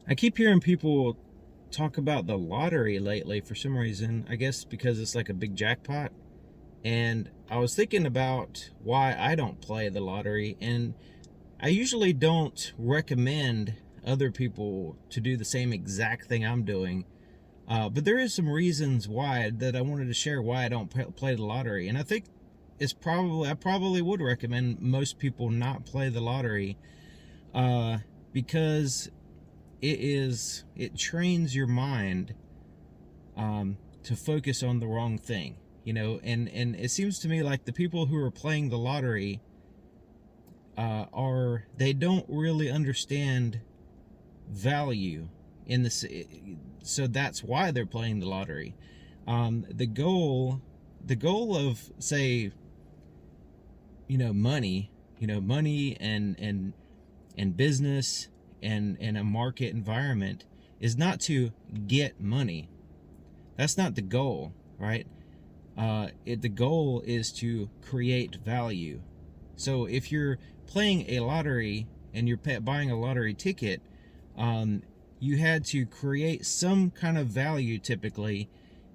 I keep hearing people talk about the lottery lately for some reason. I guess because it's like a big jackpot. And I was thinking about why I don't play the lottery. And I usually don't recommend other people to do the same exact thing I'm doing. But there is some reasons why that I wanted to share why I don't play the lottery. And I think I probably would recommend most people not play the lottery because it trains your mind to focus on the wrong thing, and it seems to me like the people who are playing the lottery are they don't really understand value in this, so that's why they're playing the lottery. The goal of, say, money, money and business and a market environment is not to get money. That's not the goal, right? The goal is to create value. So if you're playing a lottery and you're buying a lottery ticket, you had to create some kind of value typically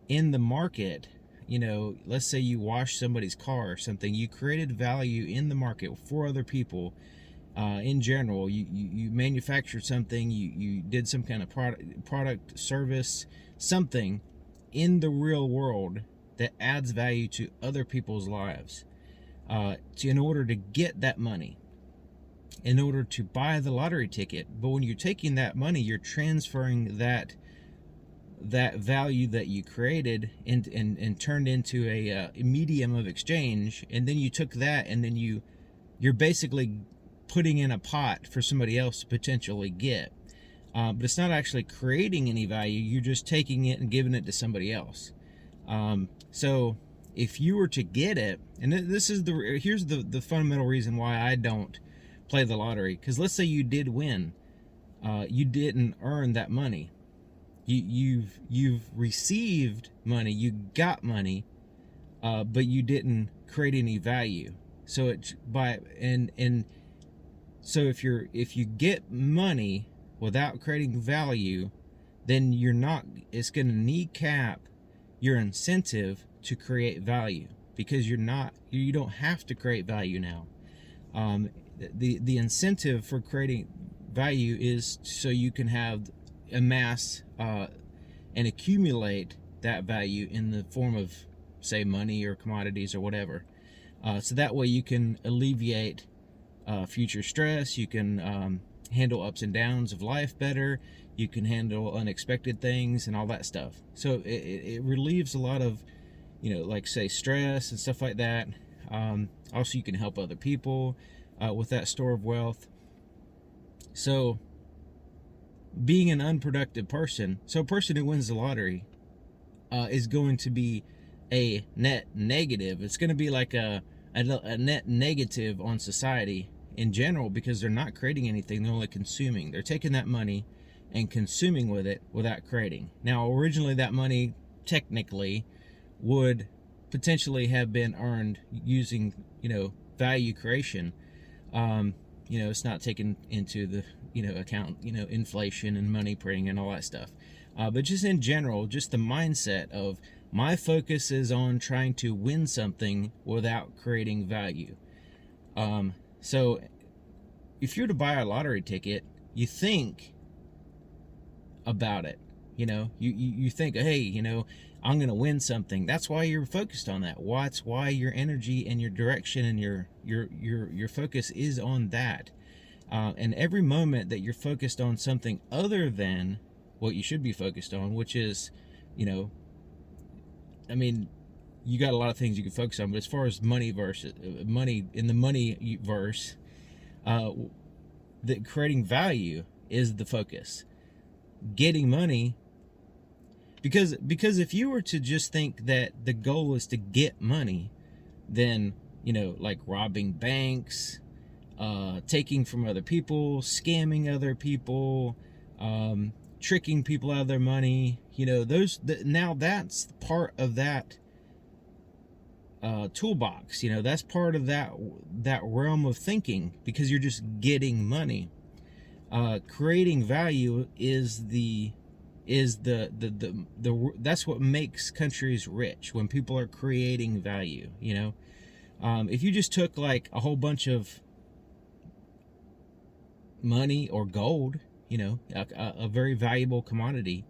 in the market. Let's say you washed somebody's car or something. You created value in the market for other people. In general, you manufactured something, you did some kind of product service, something in the real world that adds value to other people's lives, in order to get that money, in order to buy the lottery ticket. But when you're taking that money, you're transferring that value that you created and turned into a medium of exchange, and then you took that and then you're basically putting in a pot for somebody else to potentially get. But it's not actually creating any value. You're just taking it and giving it to somebody else. So if you were to get it, and here's the fundamental reason why I don't play the lottery. Because let's say you did win, you didn't earn that money. You've received money, you got money, but you didn't create any value. So so if you get money without creating value, then it's going to kneecap your incentive to create value, because you don't have to create value now. The incentive for creating value is so you can amass and accumulate that value in the form of, say, money or commodities or whatever. So that way you can alleviate future stress. You can handle ups and downs of life better. You can handle unexpected things and all that stuff. So it relieves a lot of, like, say, stress and stuff like that. Also, you can help other people with that store of wealth. So being an unproductive person, so a person who wins the lottery is going to be a net negative. It's going to be like a net negative on society in general, because they're not creating anything. They're only consuming. They're taking that money and consuming with it without creating. Now, originally that money technically would potentially have been earned using, value creation. It's not taken into the, account, inflation and money printing and all that stuff. But just in general, just the mindset of my focus is on trying to win something without creating value. So if you're to buy a lottery ticket, you think about it. You think, hey, I'm going to win something. That's why you're focused on that. That's why your energy and your direction and your focus is on that. And every moment that you're focused on something other than what you should be focused on, which is, I mean, you got a lot of things you can focus on, but as far as money in the money verse, that creating value is the focus. Getting money, because if you were to just think that the goal is to get money, then, like robbing banks, taking from other people, scamming other people, tricking people out of their money, now that's part of that toolbox. That's part of that realm of thinking, because you're just getting money. Creating value is that's what makes countries rich, when people are creating value. If you just took like a whole bunch of money or gold, a very valuable commodity,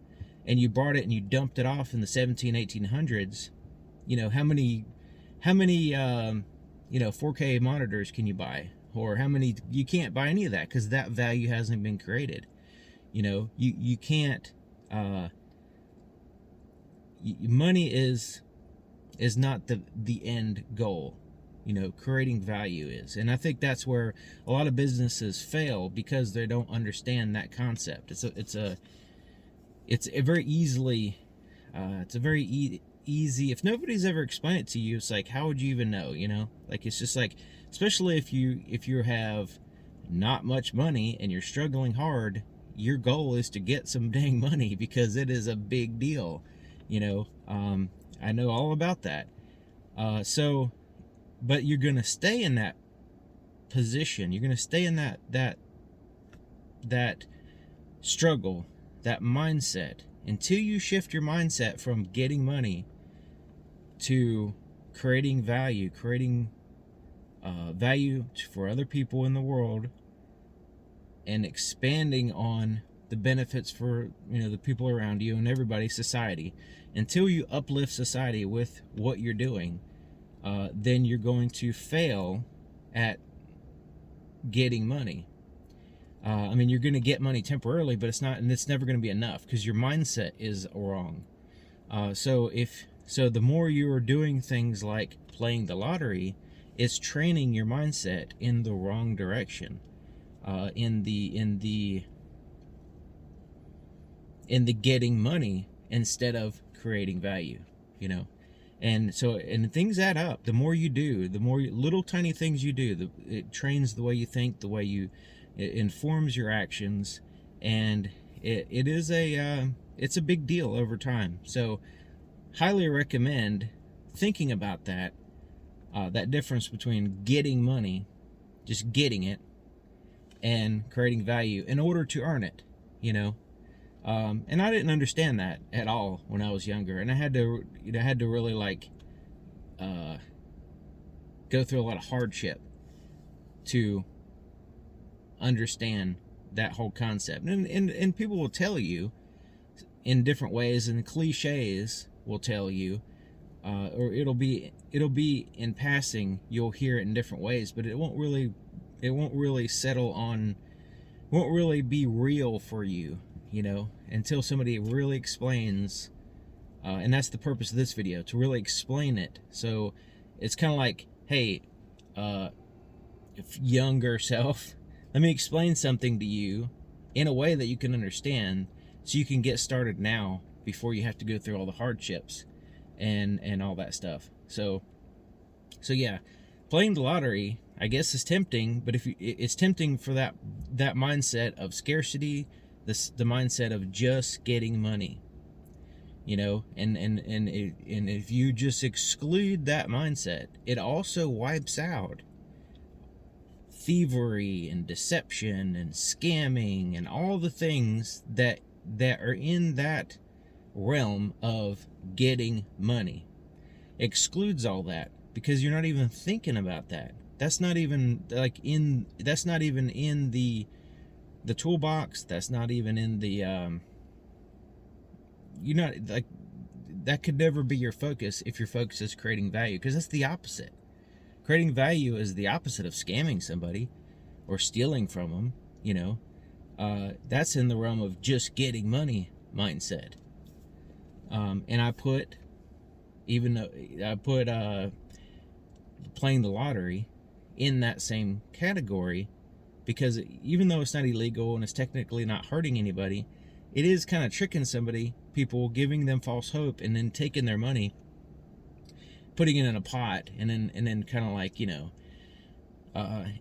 and you brought it and you dumped it off in the 1800s, how many 4K monitors can you buy? Or how many? You can't buy any of that, because that value hasn't been created. You can't. Money is not the end goal. Creating value is. And I think that's where a lot of businesses fail, because they don't understand that concept. It's a very easily easy. If nobody's ever explained it to you, it's like, how would you even know? Like, it's just like, especially if you have not much money and you're struggling hard, your goal is to get some dang money, because it is a big deal. I know all about that. But you're gonna stay in that position. You're gonna stay in that struggle, that mindset, until you shift your mindset from getting money to creating value for other people in the world, and expanding on the benefits for the people around you and everybody, society. Until you uplift society with what you're doing, then you're going to fail at getting money. You're going to get money temporarily, but it's never going to be enough, because your mindset is wrong. So the more you are doing things like playing the lottery, it's training your mindset in the wrong direction, in the getting money instead of creating value. And things add up. The more you do, the more little tiny things you do, it trains the way you think, it informs your actions, and it's a big deal over time. So highly recommend thinking about that difference between getting money, just getting it, and creating value in order to earn it. And I didn't understand that at all when I was younger, and I had to really go through a lot of hardship to understand that whole concept. And people will tell you in different ways, and cliches will tell you, or it'll be in passing. You'll hear it in different ways, but it won't really settle on, won't really be real for you. Until somebody really explains, and that's the purpose of this video, to really explain it. So it's kind of like, hey, younger self, let me explain something to you in a way that you can understand, so you can get started now before you have to go through all the hardships and all that stuff. So yeah, playing the lottery, I guess, is tempting, but it's tempting for that mindset of scarcity, the mindset of just getting money, and if you just exclude that mindset, it also wipes out thievery and deception and scamming and all the things that are in that realm of getting money. Excludes all that, because you're not even thinking about that. That's not even in the toolbox. That's not even in the you're not like, that could never be your focus if your focus is creating value, because that's the opposite. Creating value is the opposite of scamming somebody or stealing from them. That's in the realm of just getting money mindset. And I put playing the lottery in that same category, because even though it's not illegal and it's technically not hurting anybody, it is kind of tricking people, giving them false hope, and then taking their money, putting it in a pot, and then kind of like,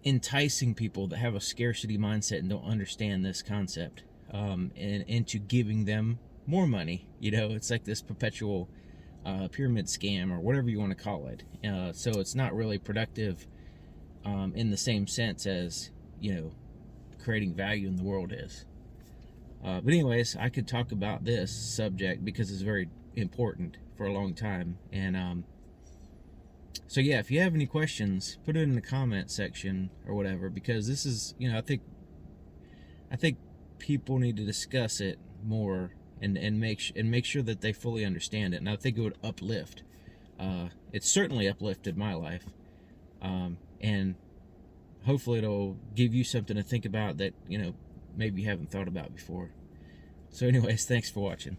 enticing people that have a scarcity mindset and don't understand this concept, and into giving them more money. It's like this perpetual pyramid scam, or whatever you want to call it. So it's not really productive in the same sense as creating value in the world is. But anyways, I could talk about this subject because it's very important for a long time. And so yeah, if you have any questions, put it in the comment section or whatever, because this is, I think people need to discuss it more and make sure that they fully understand it. And I think it would uplift. It's certainly uplifted my life, and hopefully it'll give you something to think about that maybe you haven't thought about before. So anyways, thanks for watching.